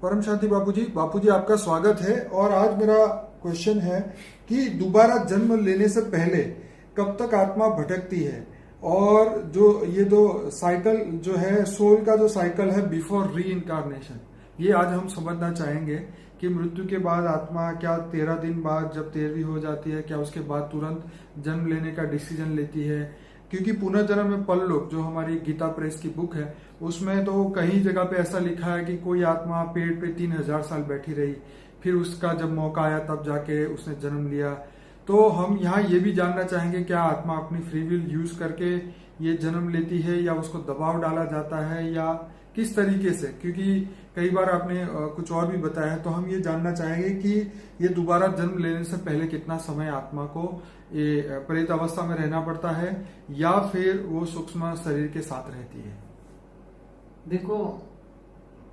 परम शांति बापूजी आपका स्वागत है। और आज मेरा क्वेश्चन है कि दोबारा जन्म लेने से पहले कब तक आत्मा भटकती है, और जो ये दो साइकिल जो है, सोल का जो साइकिल है बिफोर री इनकारनेशन, ये आज हम समझना चाहेंगे कि मृत्यु के बाद आत्मा क्या 13 दिन बाद जब 13वीं हो जाती है, क्या उसके बाद तुरंत जन्म लेने का डिसीजन लेती है? क्योंकि पुनर्जन्म में परलोक जो हमारी गीता प्रेस की बुक है उसमें तो कई जगह पे ऐसा लिखा है कि कोई आत्मा पेड़ पे 3000 साल बैठी रही, फिर उसका जब मौका आया तब जाके उसने जन्म लिया। तो हम यहाँ ये भी जानना चाहेंगे क्या आत्मा अपनी फ्री विल यूज करके ये जन्म लेती है या उसको दबाव डाला जाता है या किस तरीके से? क्योंकि कई बार आपने कुछ और भी बताया है, तो हम ये जानना चाहेंगे कि ये दोबारा जन्म लेने से पहले कितना समय आत्मा को ये प्रेत अवस्था में रहना पड़ता है या फिर वो सूक्ष्म शरीर के साथ रहती है। देखो,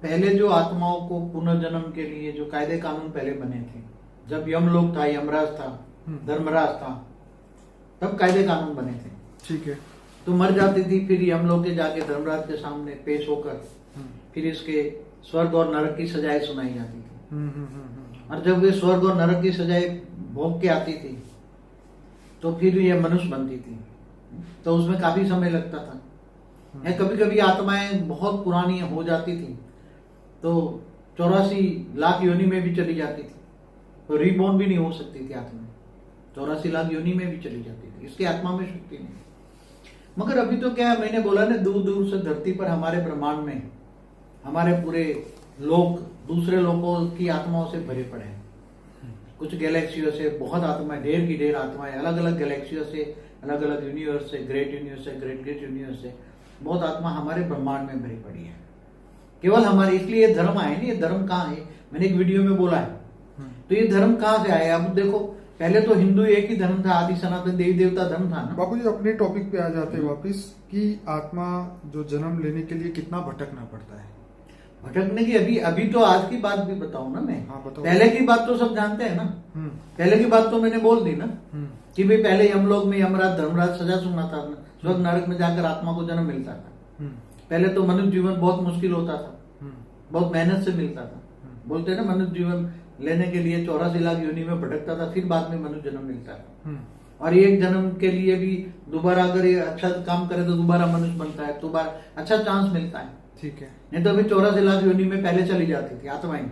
पहले जो आत्माओं को पुनर्जन्म के लिए जो कायदे कानून पहले बने थे, जब यमलोक था, यमराज था, धर्मराज था, तब कायदे कानून बने थे। ठीक है। तो मर जाती थी, फिर यमलोक के जाके धर्मराज के सामने पेश होकर फिर इसके स्वर्ग और नरक की सजाएं सुनाई जाती थी। और जब वे स्वर्ग और नरक की सजाएं भोग के आती थी तो फिर ये मनुष्य बनती थी, तो उसमें काफी समय लगता था। या कभी कभी आत्माएं बहुत पुरानी हो जाती थी तो 84 लाख योनि में भी चली जाती थी, तो रीबॉर्न भी नहीं हो सकती थी आत्मा, 84 लाख योनि में भी चली जाती थी, इसकी आत्मा में शक्ति नहीं। मगर अभी तो क्या है, मैंने बोला ना, दूर दूर से धरती पर हमारे ब्रह्मांड में हमारे पूरे लोक दूसरे लोगों की आत्माओं से भरे पड़े हैं। कुछ गैलेक्सियों से बहुत आत्माएं, ढेर की ढेर आत्माएं, अलग अलग गैलेक्सियों से, अलग अलग यूनिवर्स से, ग्रेट यूनिवर्स से, ग्रेट ग्रेट यूनिवर्स से बहुत आत्मा हमारे ब्रह्मांड में भरी पड़ी है। केवल हमारे, इसलिए ये धर्म आए नहीं, ये धर्म कहाँ है, मैंने एक वीडियो में बोला है। तो ये धर्म कहाँ से आए? अब देखो, पहले तो हिंदू एक ही धर्म था, आदि सनातन देवी देवता धर्म था ना। बापू जी अपने टॉपिक पे आ जाते हैं वापिस कि आत्मा जो जन्म लेने के लिए कितना भटकना पड़ता है। भटकने की अभी तो आज की बात भी बताऊं ना मैं। हाँ, बताओ। पहले की बात तो सब जानते हैं ना। पहले की बात तो मैंने बोल दी ना कि भाई पहले यमलोक में यमराज धर्मराज सजा सुनाता था, स्वर्ग नरक में जाकर आत्मा को जन्म मिलता था। पहले तो मनुष्य जीवन बहुत मुश्किल होता था, बहुत मेहनत से मिलता था। बोलते हैं ना, मनुष्य जीवन लेने के लिए 84 लाख योनि में भटकता था, फिर बाद में मनुष्य जन्म मिलता था। और एक जन्म के लिए भी दोबारा अगर ये अच्छा काम करे तो दोबारा मनुष्य बनता है, दोबारा अच्छा चांस मिलता है। ठीक है। नहीं तो अभी 84 लाख योनि में पहले चली जाती थी आत्माएं,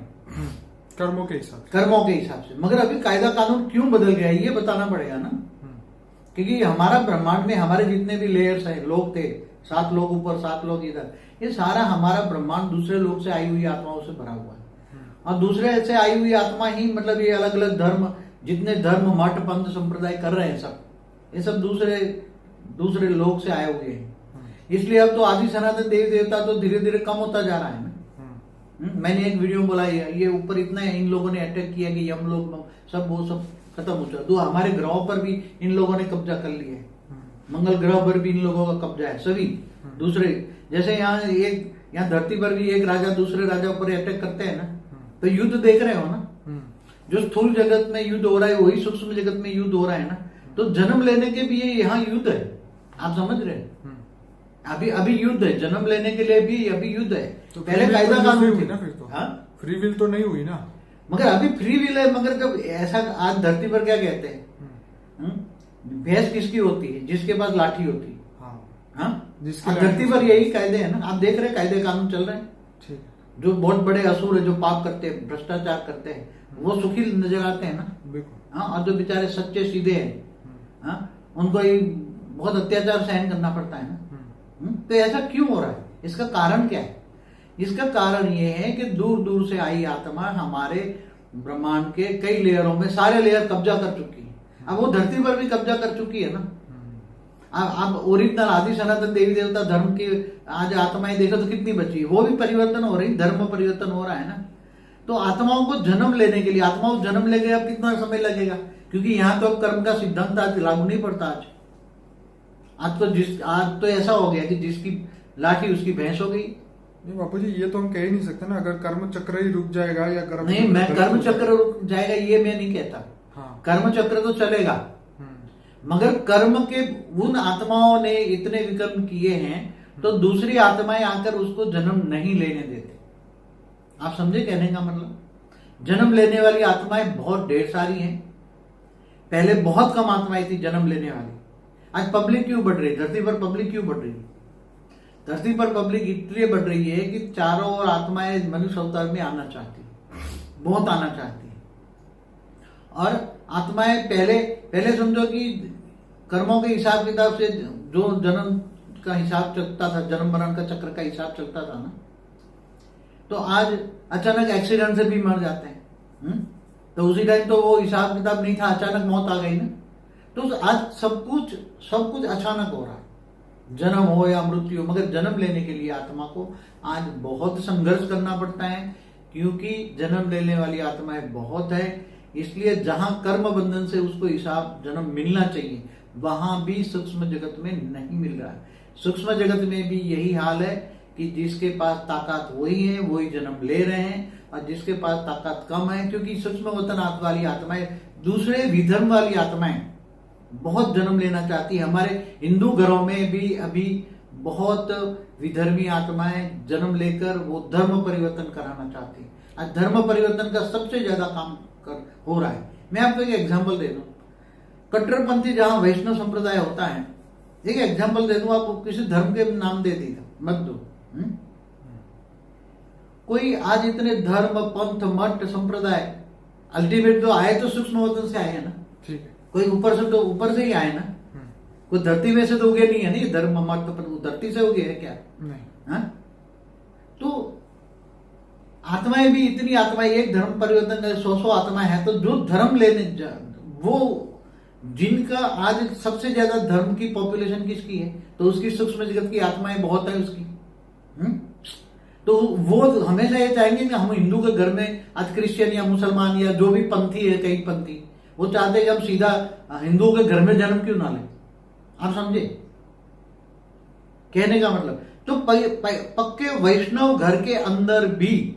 कर्मों के हिसाब से। मगर अभी कायदा कानून क्यों बदल गया ये बताना पड़ेगा ना। क्योंकि हमारा ब्रह्मांड में हमारे जितने भी लेयर्स हैं, लोग थे, 7 लोग ऊपर 7 लोग इधर, ये सारा हमारा ब्रह्मांड दूसरे लोग से आई हुई आत्माओं से भरा हुआ है। और दूसरे से आई हुई आत्मा ही, मतलब ये अलग अलग धर्म, जितने धर्म मठ पंथ संप्रदाय कर रहे हैं सब, ये सब दूसरे लोग से आए हुए हैं। इसलिए अब तो आदि सनातन देवी देवता तो धीरे धीरे कम होता जा रहा है ना। मैंने एक वीडियो बोला, ये ऊपर इतना इन लोगों ने अटैक किया कि हम लोग सब वो सब खत्म हो चुका। तो हमारे ग्रहों पर भी इन लोगों ने कब्जा कर लिया है, मंगल ग्रह पर भी इन लोगों का कब्जा है। सभी दूसरे, जैसे यहाँ धरती पर भी एक राजा दूसरे राजा पर अटैक करते हैं ना, तो युद्ध देख रहे हो ना। जो स्थूल जगत में युद्ध हो रहा है वही सूक्ष्म जगत में युद्ध हो रहा है ना। तो जन्म लेने के भी यहाँ युद्ध है, आप समझ रहे हैं। अभी युद्ध है, जन्म लेने के लिए भी अभी युद्ध है। तो पहले कायदा कानून थी ना, फिर तो फ्री विल तो नहीं हुई ना। मगर अभी फ्री विल है। मगर जब ऐसा, आज धरती पर क्या कहते हैं, भैंस किसकी होती है? जिसके पास लाठी होती है। धरती पर यही कायदे है ना, आप देख रहे हैं कायदे कानून चल रहे हैं। जो बहुत बड़े असुर है, जो पाप करते हैं, भ्रष्टाचार करते हैं, वो सुखी नजर आते हैं ना। और जो बेचारे सच्चे सीधे हैं, उनको ही बहुत अत्याचार सहन करना पड़ता है ना। तो ऐसा क्यों हो रहा है? इसका कारण क्या है? इसका कारण ये है कि दूर दूर से आई आत्मा हमारे ब्रह्मांड के कई लेयरों में, सारे लेयर कब्जा कर चुकी है। अब वो धरती पर भी कब्जा कर चुकी है ना। अब ओरिजिनल आदि सनातन देवी देवता धर्म की आज आत्माएं देखो तो कितनी बची है, वो भी परिवर्तन हो रही, धर्म परिवर्तन हो रहा है ना। तो आत्माओं को जन्म लेने के लिए, आत्माओं को जन्म लेके अब कितना समय लगेगा? क्योंकि यहाँ तो अब कर्म का सिद्धांत आज लागू नहीं पड़ता। आज तो ऐसा हो गया कि जिसकी लाठी उसकी भैंस हो गई। नहीं बापू जी, ये तो हम कह ही नहीं सकते ना। अगर कर्म चक्र ही रुक जाएगा या नहीं, मैं कर्म चक्र रुक जाएगा ये मैं नहीं कहता। कर्म चक्र तो चलेगा, मगर कर्म के उन आत्माओं ने इतने विकर्म किए हैं तो दूसरी आत्माएं आकर उसको जन्म नहीं लेने देते। आप समझे कहने का मतलब? जन्म लेने वाली आत्माएं बहुत ढेर सारी हैं। पहले बहुत कम आत्माएं थी जन्म लेने वाली। आज पब्लिक क्यों बढ़ रही है? धरती पर पब्लिक क्यों बढ़ रही है? धरती पर पब्लिक इसलिए बढ़ रही है कि चारों ओर आत्माएं मनुष्य अवतार में आना चाहती है, बहुत आना चाहती है। और आत्माएं पहले समझो कि कर्मों के हिसाब किताब से जो जन्म का हिसाब चलता था, जन्म मरण का चक्र का हिसाब चलता था ना, तो आज अचानक एक्सीडेंट से भी मर जाते हैं। तो उसी टाइम तो वो हिसाब किताब नहीं था, अचानक मौत आ गई ना। तो आज सब कुछ अचानक हो रहा है, जन्म हो या मृत्यु। मगर जन्म लेने के लिए आत्मा को आज बहुत संघर्ष करना पड़ता है, क्योंकि जन्म लेने वाली आत्माएं बहुत है। इसलिए जहां कर्म बंधन से उसको हिसाब जन्म मिलना चाहिए, वहां भी सूक्ष्म जगत में नहीं मिल रहा है। सूक्ष्म जगत में भी यही हाल है कि जिसके पास ताकत वही है, वही जन्म ले रहे हैं, और जिसके पास ताकत कम है, क्योंकि सूक्ष्म वतन वाली आत्माएं, दूसरे विधर्म वाली आत्माएं बहुत जन्म लेना चाहती है। हमारे हिंदू घरों में भी अभी बहुत विधर्मी आत्माएं जन्म लेकर वो धर्म परिवर्तन कराना चाहती है। आज धर्म परिवर्तन का सबसे ज्यादा काम हो रहा है। मैं आपको एक एग्जांपल दे दूं, कट्टरपंथी जहां वैष्णव संप्रदाय होता है, एक एग्जांपल दे दूं, आप किसी धर्म के नाम दे दी मत दो। कोई आज इतने धर्म, पंथ, मठ, संप्रदाय, अल्टीमेट जो आए तो सूक्ष्म वतन से आए हैं ना। ठीक है। कोई ऊपर से तो ऊपर से ही आए ना, कोई धरती में से तो उगे नहीं है ना। धर्म मठ तो धरती से उगे है क्या? नहीं। हा? तो आत्माएं भी इतनी आत्माएं, एक धर्म परिवर्तन का 100 आत्माएं हैं, तो जो धर्म लेने वो जिनका आज सबसे ज्यादा धर्म की पॉपुलेशन किसकी है, तो उसकी सूक्ष्म जगत की आत्माएं बहुत है उसकी। तो वो हमेशा ये चाहेंगे कि हम हिंदू के घर में आज क्रिश्चियन या मुसलमान या जो भी पंथी है, कई पंथी, वो चाहते हैं कि हम सीधा हिंदुओं के घर में जन्म क्यों ना लें। आप समझे कहने का मतलब? तो पक्के वैष्णव घर के अंदर भी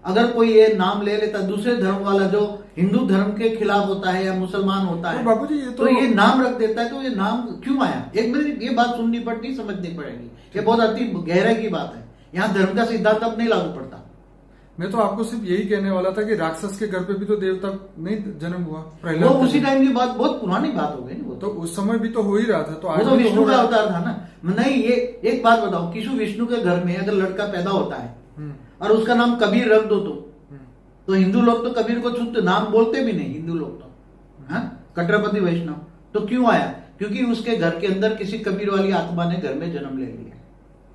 अगर कोई ये नाम ले लेता, दूसरे धर्म वाला जो हिंदू धर्म के खिलाफ होता है या मुसलमान होता है, बाबूजी तो ये नाम रख देता है। तो ये नाम क्यों आया? एक मिनट, ये बात सुननी पड़ती, समझनी पड़ेगी। ये बहुत अति गहराई की बात है। यहाँ धर्म का सिद्धांत अब नहीं लागू पड़ता। मैं तो आपको सिर्फ यही कहने वाला था कि राक्षस के घर पे भी तो देवता नहीं जन्म हुआ। वो उसी टाइम की बात, बहुत पुरानी बात हो गई ना। वो तो उस समय भी तो हो ही रहा था। तो वो तो विष्णु का अवतार था ना। नहीं, ये एक बात बताओ, किसी विष्णु के घर में अगर लड़का पैदा होता है और उसका नाम कबीर रख दो, तो हिंदू लोग तो कबीर को छूते, नाम बोलते भी नहीं हिंदू लोग तो। कट्टरपंथी वैष्णव तो क्यों आया? क्योंकि उसके घर के अंदर किसी कबीर वाली आत्मा ने घर में जन्म ले लिया।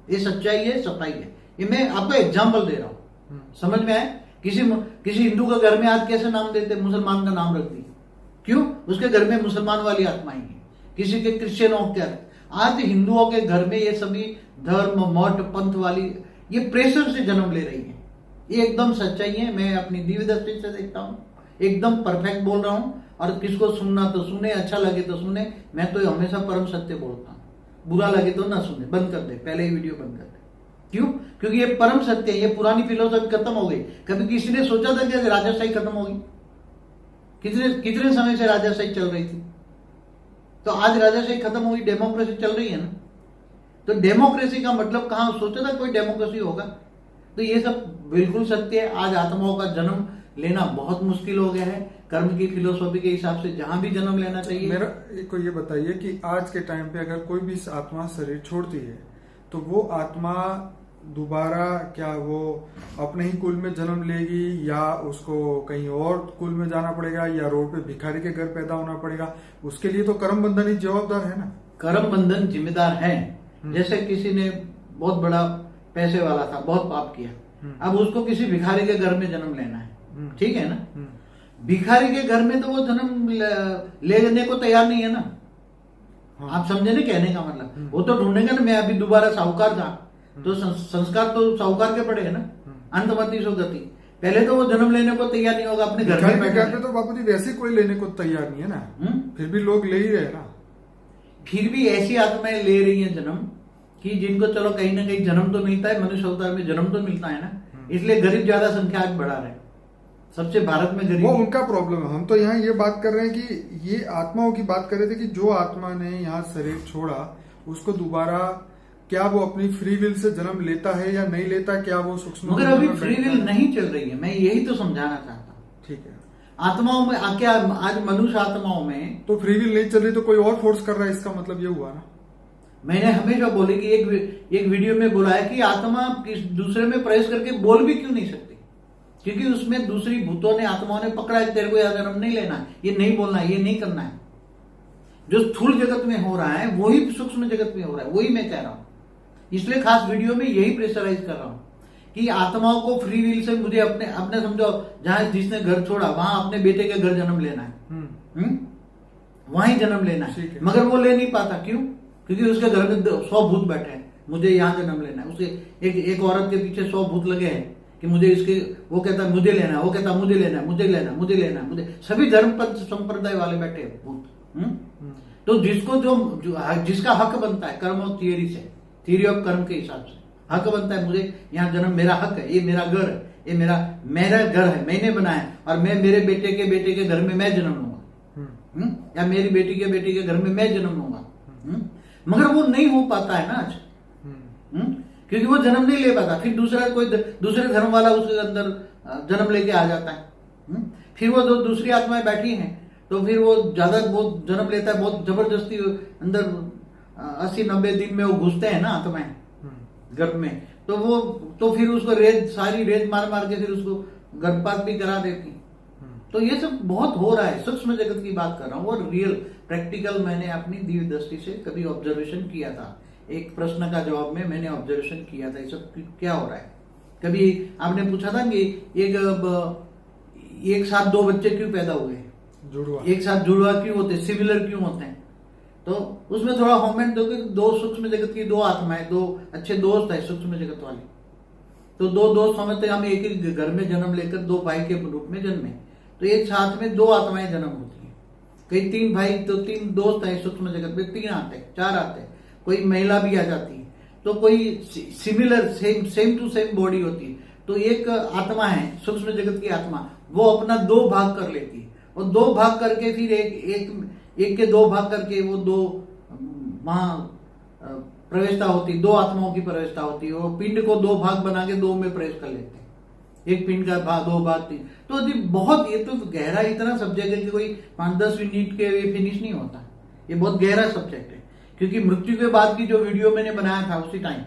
ये सच्चाई है, सफाई है। ये मैं आपको एग्जाम्पल दे रहा हूं, समझ में आए? किसी हिंदू के घर में आज कैसे नाम देते? मुसलमान का नाम रख दिया। क्यों? उसके घर में मुसलमान वाली आत्माएं हैं। किसी के क्रिश्चियनों के, आज हिंदुओं के घर में ये सभी धर्म, मठ, पंथ वाली ये प्रेशर से जन्म ले रही है। ये एकदम सच्चाई है। मैं अपनी दिव्य दृष्टि से देखता हूँ, एकदम परफेक्ट बोल रहा हूँ। और किसको सुनना तो सुने, अच्छा लगे तो सुने। मैं तो हमेशा परम सत्य बोलता हूँ, बुरा लगे तो ना सुने, बंद कर दे, पहले ही वीडियो बंद कर दे। क्यों? क्योंकि ये परम सत्य है। ये पुरानी फिलोसफी खत्म हो गई। कभी किसी ने सोचा था कि राजाशाही खत्म होगी? कितने समय से राजाशाही चल रही थी? तो आज राजाशाही खत्म हुई, डेमोक्रेसी चल रही है ना। तो डेमोक्रेसी का मतलब कहां सोचा था कोई डेमोक्रेसी होगा? तो ये सब बिल्कुल सत्य है। आज आत्माओं का जन्म लेना बहुत मुश्किल हो गया है। कर्म की फिलोसफी के हिसाब से जहां भी जन्म लेना चाहिए। मेरा को ये बताइए कि आज के टाइम पे अगर कोई भी आत्मा शरीर छोड़ती है, तो वो आत्मा दोबारा क्या वो अपने ही कुल में जन्म लेगी, या उसको कहीं और कुल में जाना पड़ेगा, या रोड पे भिखारी के घर पैदा होना पड़ेगा? उसके लिए तो कर्म बंधन ही जवाबदार है ना। कर्म बंधन जिम्मेदार है। जैसे किसी ने बहुत बड़ा पैसे वाला था, बहुत पाप किया, अब उसको किसी भिखारी के घर में जन्म लेना है, ठीक है ना। भिखारी के घर में तो वो जन्म लेने को तैयार नहीं है ना। आप समझे ना कहने का मतलब? वो तो ढूंढेगा ना। मैं अभी दोबारा साहूकार था, तो संस्कार तो साहूकार के पड़े है ना। अंतमति सुगति, पहले तो वो जन्म लेने को तैयार नहीं होगा अपने घर में। घर पे तो बापूजी वैसे कोई लेने को तैयार नहीं है ना। फिर भी लोग ले ही रहे ना। फिर भी ऐसी आत्माएं ले रही हैं जन्म कि जिनको चलो कहीं ना कहीं जन्म तो मिलता है, मनुष्य अवतार में जन्म तो मिलता है ना। इसलिए गरीब ज्यादा संख्या आज बढ़ा रहे, सबसे भारत में गरीब। वो उनका प्रॉब्लम है। हम तो यहाँ ये बात कर रहे हैं कि ये आत्माओं की बात कर रहे थे कि जो आत्मा ने यहाँ शरीर छोड़ा, उसको दोबारा क्या वो अपनी फ्री विल से जन्म लेता है या नहीं लेता, क्या वो सूक्ष्म मगर अभी फ्री विल नहीं चल रही है, मैं यही तो समझाना चाहता हूँ। ठीक है, आत्माओं में क्या आज मनुष्य आत्माओं में तो फ्री विल नहीं चल रही तो कोई और फोर्स कर रहा है, इसका मतलब ये हुआ ना। मैंने हमेशा बोले कि एक वीडियो में बोला है कि आत्मा किस दूसरे में प्रवेश करके बोल भी क्यों नहीं सकती, क्योंकि उसमें दूसरी भूतों ने आत्माओं ने पकड़ा है, तेरे को यह जन्म नहीं लेना है, ये नहीं बोलना है, ये नहीं करना है। जो स्थूल जगत में हो रहा है वही सूक्ष्म जगत में हो रहा है, वही मैं कह रहा हूं। इसलिए खास वीडियो में यही प्रेशराइज कर रहा हूं कि आत्माओं को फ्री विल से मुझे अपने अपने समझो, जहां जिसने घर छोड़ा वहां अपने बेटे के घर जन्म लेना है, वहीं जन्म लेना है, मगर वो ले नहीं पाता। क्यों? क्योंकि उसके घर में 100 भूत बैठे हैं, मुझे यहाँ जन्म लेना है। उसे एक औरत के पीछे 100 भूत लगे हैं कि मुझे इसके, वो कहता है मुझे लेना है, वो कहता है मुझे लेना है, मुझे लेना, मुझे लेना, मुझे, सभी धर्म संप्रदाय वाले बैठे हैं भूत। तो जिसको जिसका हक बनता है कर्म और थियरी ऑफ कर्म के हिसाब से हक बनता है, मुझे यहाँ जन्म, मेरा हक है, ये मेरा घर है, ये मेरा घर है, मैंने बनाया, और मैं मेरे बेटे के घर में मैं जन्म लूंगा, या मेरी बेटी के घर में मैं जन्म लूंगा। मगर वो नहीं हो पाता है ना आज, क्योंकि वो जन्म नहीं ले पाता। फिर दूसरे धर्म वाला उसके अंदर जन्म लेके आ जाता है। फिर वो जो दूसरी आत्माएं बैठी हैं तो फिर वो ज्यादा बहुत जन्म लेता है, बहुत जबरदस्ती अंदर 80-90 दिन में वो घुसते हैं ना आत्माएं गर्भ में, तो फिर उसको सारी रेत मार के फिर उसको गर्भपात भी करा देती। तो ये सब बहुत हो रहा है, सूक्ष्म जगत की बात कर रहा हूँ, और रियल प्रैक्टिकल मैंने अपनी दिव्य दृष्टि से कभी ऑब्जर्वेशन किया था। एक प्रश्न का जवाब में मैंने ऑब्जर्वेशन किया था ये सब क्या हो रहा है। कभी आपने पूछा था कि एक साथ 2 बच्चे क्यों पैदा हुए, जुड़वा, एक साथ जुड़वा क्यों होते, सिमिलर क्यों होते हैं। तो उसमें थोड़ा कमेंट दोगे, 2 सूक्ष्म जगत की 2 आत्माएं, 2 अच्छे दोस्त है सूक्ष्म जगत वाली, तो 2 दोस्त समझते हम एक ही घर में जन्म लेकर 2 भाई के रूप में जन्मे, तो एक साथ में 2 आत्माएं जन्म होती है। कई 3 भाई तो 3 दोस्त है सूक्ष्म जगत में, 3 आते, 4 आते, कोई महिला भी आ जाती है, तो कोई similar same to same body होती है। तो एक आत्मा है सूक्ष्म जगत की आत्मा, वो अपना 2 भाग कर लेती है, और 2 भाग करके फिर एक के 2 भाग करके वो 2 वहां प्रवेशता होती, 2 आत्माओं की प्रवेशता होती है। वो पिंड को 2 भाग बना के 2 में प्रवेश कर लेते हैं, एक पिंड का भाग 2 भाग 3। तो बहुत, ये तो गहरा इतना सब्जेक्ट है कि कोई 5-10 मिनट के फिनिश नहीं होता, ये बहुत गहरा सब्जेक्ट है। क्योंकि मृत्यु के बाद की जो वीडियो मैंने बनाया था उसी टाइम,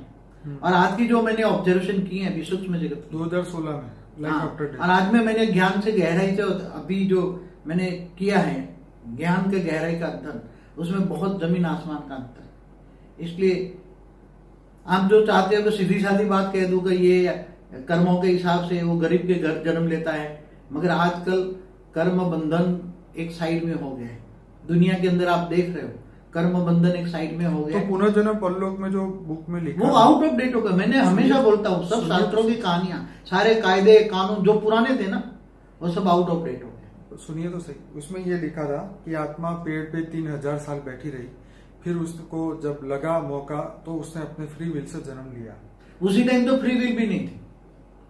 और आज की जो मैंने ऑब्जर्वेशन की है अभी सूक्ष्म जगत 2016 में, और आज में मैंने ज्ञान से गहराई से अभी जो मैंने किया है ज्ञान के गहराई का अंतर, उसमें बहुत जमीन आसमान का अंतर है। इसलिए आप जो चाहते हो तो सीधी सादी बात कह दो कि ये कर्मों के हिसाब से वो गरीब के घर जन्म लेता है, मगर आजकल कर्म बंधन एक साइड में हो गया है। दुनिया के अंदर आप देख रहे हो कर्म बंधन एक साइड में हो गया। तो पुनर्जन्म परलोक में जो बुक में लिखा वो आउट ऑफ डेट हो गया। मैंने हमेशा बोलता हूँ सब शास्त्रों की कहानियां, सारे कायदे कानून जो पुराने थे ना, वो सब आउट ऑफ डेट हो गए। सुनिए तो सही, उसमें ये लिखा था कि आत्मा पेड़ पे 3000 साल बैठी रही, फिर उसको जब लगा मौका तो उसने अपने फ्री विल से जन्म लिया। उसी टाइम तो फ्री विल भी नहीं थी।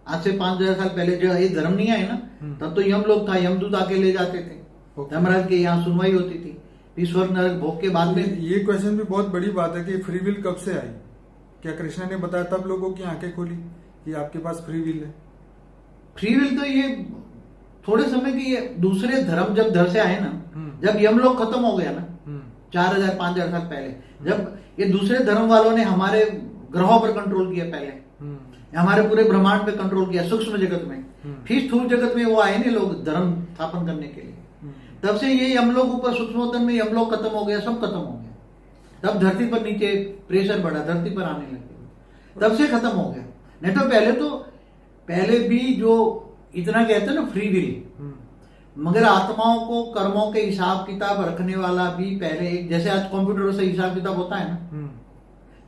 आज से 5000 साल पहले जो ये धर्म नहीं आए ना, तब तो यम लोग था, यमदूत आके ले जाते थे, धर्मराज के यहाँ सुनवाई होती थी, स्वर्ग नरक भोग के बाद में। ये क्वेश्चन भी बहुत बड़ी बात है कि फ्री विल कब से आई? क्या कृष्णा ने बताया तब लोगों की आंखें खोली कि आपके पास फ्री विल है? फ्री विल तो ये थोड़े समय की, ये दूसरे धर्म जब धर से आए ना, जब यमलोक खत्म हो गया ना 4000-5000 साल पहले, जब ये दूसरे धर्म वालों ने हमारे ग्रहों पर कंट्रोल किया, पहले हमारे पूरे ब्रह्मांड पे कंट्रोल किया सूक्ष्म जगत में, फिर स्थूल जगत में वो आए नहीं लोग धर्म स्थापन करने के लिए। तब से ये यमलोक ऊपर सूक्ष्मोत्तर में यमलोक खत्म हो गया, सब खत्म हो गया। तब धरती पर नीचे प्रेशर बढ़ा, धरती पर आने लगे, तब से खत्म हो गया। नहीं तो पहले भी जो इतना कहते हैं ना फ्री विल, मगर आत्माओं को कर्मों के हिसाब किताब रखने वाला भी पहले एक, जैसे आज कंप्यूटर से हिसाब किताब होता है ना,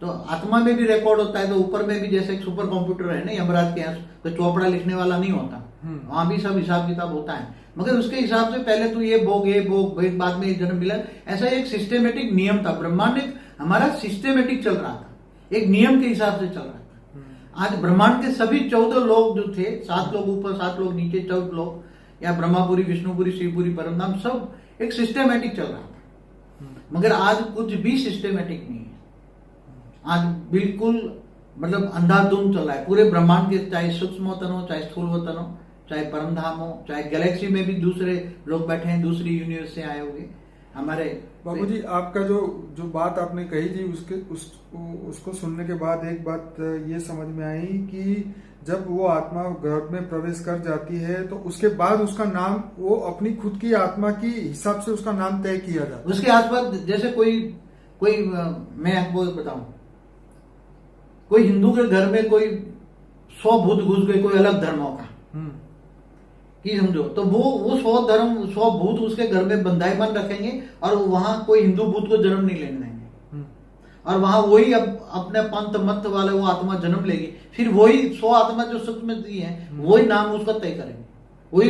तो आत्मा में भी रिकॉर्ड होता है, तो ऊपर में भी जैसे एक सुपर कंप्यूटर है ना यमराज के यहाँ, तो चौपड़ा लिखने वाला नहीं होता, वहां भी सब हिसाब किताब होता है। मगर उसके हिसाब से पहले तो ये भोग बाद में जन्म मिला, ऐसा एक सिस्टेमेटिक नियम था। ब्रह्मांड हमारा सिस्टेमेटिक चल रहा था, एक नियम के हिसाब से चल रहा था। आज ब्रह्मांड के सभी 14 लोग जो थे, 7 लोग ऊपर 7 लोग नीचे, 14 लोग, या ब्रह्मापुरी, विष्णुपुरी, शिवपुरी, परमधाम, सब एक सिस्टेमेटिक चल रहा था। मगर आज कुछ भी सिस्टेमेटिक नहीं है। आज बिल्कुल मतलब अंधाधुंध चल रहा है पूरे ब्रह्मांड के, चाहे सूक्ष्म वतन हो, चाहे स्थूल वतन हो, चाहे परमधाम हो, चाहे गैलेक्सी में भी दूसरे लोग बैठे हैं, दूसरी यूनिवर्स से आए होंगे हमारे। बाबूजी आपका जो बात आपने कही थी उसको सुनने के बाद एक बात ये समझ में आई कि जब वो आत्मा गर्भ में प्रवेश कर जाती है तो उसके बाद उसका नाम वो अपनी खुद की आत्मा की हिसाब से उसका नाम तय किया जाता है। उसके आसपास जैसे कोई मैं आपको बताऊं, कोई हिंदू के घर में कोई 100 भूत घुस गए कोई अलग धर्मों का, कि समझो, तो वो 100 भूत उसके घर में बंधाई बन रखेंगे और वहां कोई हिंदू भूत को जन्म नहीं लेने देंगे, और वहां वही अपने पंथ मत वाले वो आत्मा जन्म लेगी, फिर वही 100 आत्मा जो सूक्ष्म है वही नाम उसका तय करेंगे, वही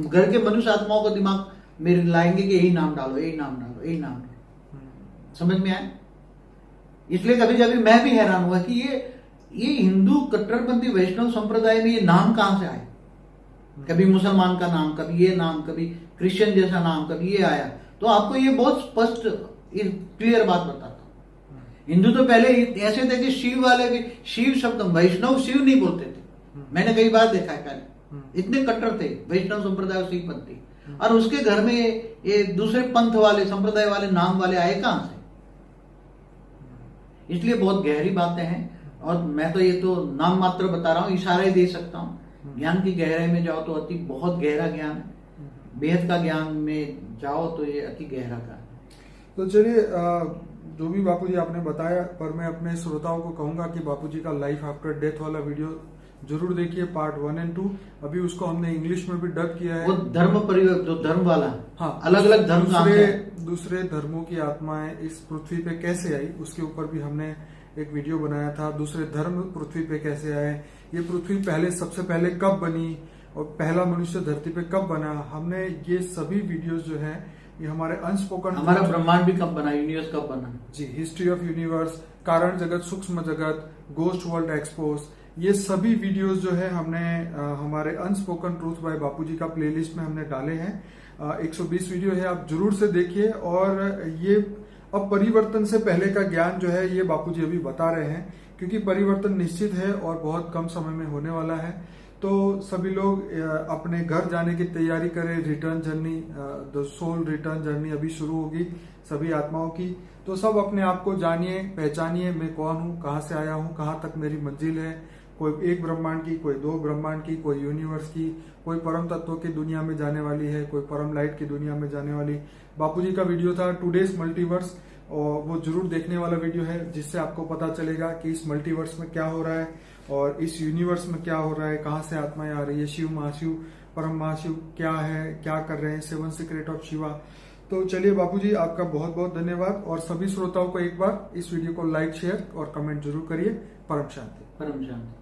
घर के मनुष्य आत्माओं का दिमाग मेरे लाएंगे कि यही नाम डालो, यही नाम डालो, यही नाम डालो। समझ में आए? इसलिए कभी कभी मैं भी हैरान हुआ कि ये हिंदू कट्टरपंथी वैष्णव संप्रदाय में ये नाम कहां से आए। कभी मुसलमान का नाम, कभी ये नाम, कभी क्रिश्चियन जैसा नाम, कभी ये आया। तो आपको ये बहुत स्पष्ट क्लियर बात बताता हूं। हिंदू तो पहले ऐसे थे कि शिव वाले भी, शिव शब्द वैष्णव शिव नहीं बोलते थे, मैंने कई बार देखा है पहले, इतने कट्टर थे वैष्णव संप्रदाय शिव पंथी, और उसके घर में ये दूसरे पंथ वाले संप्रदाय वाले नाम वाले आए कहां से। इसलिए बहुत गहरी बातें हैं, और मैं तो ये तो नाम मात्र बता रहा हूं, इशारे दे सकता हूं। ज्ञान की गहराई में जाओ तो अति बहुत गहरा ज्ञान है, बेहद का ज्ञान में जाओ तो ये अति गहरा का है। तो चलिए जो भी बापूजी आपने बताया, पर मैं अपने श्रोताओं को कहूंगा कि बापूजी का लाइफ आफ्टर डेथ वाला वीडियो जरूर देखिए, पार्ट 1 और 2। अभी उसको हमने इंग्लिश में भी डब किया है। वो धर्म परिवर्तन, जो धर्म वाला, हाँ, अलग अलग धर्म, दूसरे धर्मों की आत्माएं इस पृथ्वी पे कैसे आई, उसके ऊपर भी हमने एक वीडियो बनाया था। दूसरे धर्म पृथ्वी पे कैसे आए, ये पृथ्वी सबसे पहले कब बनी, और पहला मनुष्य धरती पे कब बना, हमने ये सभी वीडियोस जो है ये हमारे अनस्पोकन, हमारा ब्रह्मांड भी कब बना, यूनिवर्स कब बना, जी, हिस्ट्री ऑफ यूनिवर्स, कारण जगत, सूक्ष्म जगत, गोस्ट वर्ल्ड एक्सपोज, ये सभी वीडियोस जो है हमने हमारे अनस्पोकन ट्रूथ बाय बापूजी का प्लेलिस्ट में हमने डाले हैं। 120 वीडियो है, आप जरूर से देखिए। और ये अब परिवर्तन से पहले का ज्ञान जो है ये बापूजी अभी बता रहे हैं, क्योंकि परिवर्तन निश्चित है और बहुत कम समय में होने वाला है। तो सभी लोग अपने घर जाने की तैयारी करें। Return journey, the soul return journey अभी शुरू होगी सभी आत्माओं की। तो सब अपने आप को जानिए, पहचानिए, मैं कौन हूँ, कहाँ से आया हूँ, कहाँ तक मेरी मंजिल है। कोई एक ब्रह्मांड की, कोई 2 ब्रह्मांड की, कोई यूनिवर्स की, कोई परम तत्वों की दुनिया में जाने वाली है, कोई परम लाइट की दुनिया में जाने वाली। बापूजी का वीडियो था टुडेज मल्टीवर्स, और वो जरूर देखने वाला वीडियो है, जिससे आपको पता चलेगा कि इस मल्टीवर्स में क्या हो रहा है और इस यूनिवर्स में क्या हो रहा है, कहाँ से आत्माएं आ रही है, शिव महाशिव, परम महाशिव क्या है, क्या कर रहे हैं, 7 सीक्रेट ऑफ शिवा। तो चलिए बापूजी, आपका बहुत बहुत धन्यवाद, और सभी श्रोताओं को एक बार इस वीडियो को लाइक, शेयर और कमेंट जरूर करिए। परम शांति। परम शांति।